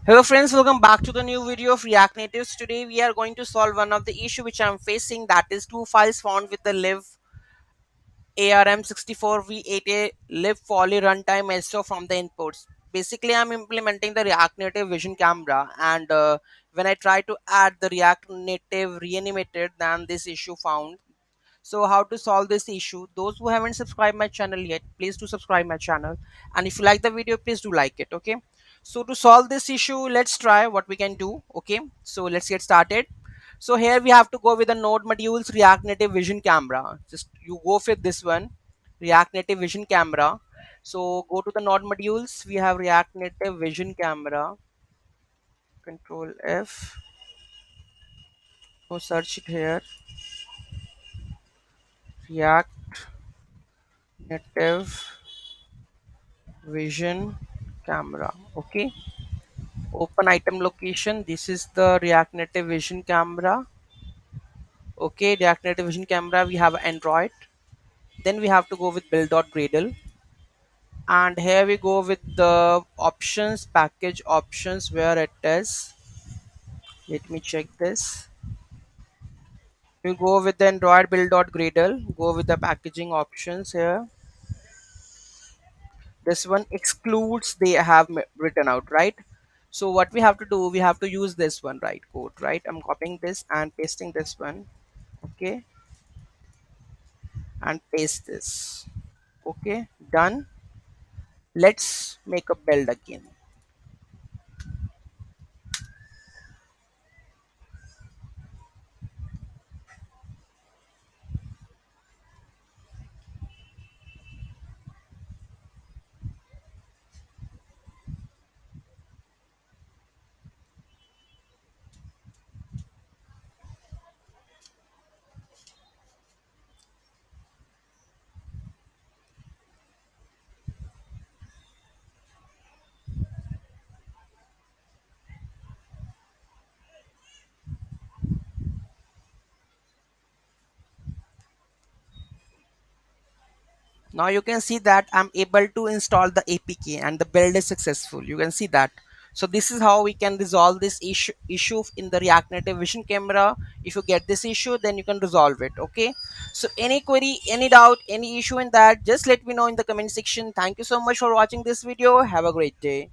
Hello friends, welcome back to the new video of React Natives. Today we are going to solve one of the issue which I'm facing, that is two files found with the live arm64-v8a live poly runtime SO from the inputs. Basically I'm implementing the React Native Vision Camera, and when I try to add the React Native reanimated, then this issue found. So how to solve this issue? Those who haven't subscribed my channel yet, please do subscribe my channel, and if you like the video, please do like it. Okay, so to solve this issue, let's try what we can do. Okay, so let's get started. So here we have to go with the node modules React Native Vision Camera. Just you go with this one, React Native Vision Camera. So go to the node modules. We have React Native Vision Camera. Control F. So search it here. React Native Vision Camera. Okay, open item location. This is the React Native Vision Camera. Okay, React Native Vision Camera, we have Android. Then we have to go with build.gradle, and here we go with the options, package options, where it is. Let me check this. We go with the Android build.gradle, go with the packaging options here. This one excludes, they have written out, right? So what we have to do, we have to use this one, right, code, right? I'm copying this and pasting this one. Okay, and paste this. Okay, done. Let's make a build again. Now you can see that I'm able to install the APK and the build is successful. You can see that. So this is how we can resolve this issue in the React Native Vision Camera. If you get this issue, then you can resolve it. Okay. So any query, any doubt, any issue in that, just let me know in the comment section. Thank you so much for watching this video. Have a great day.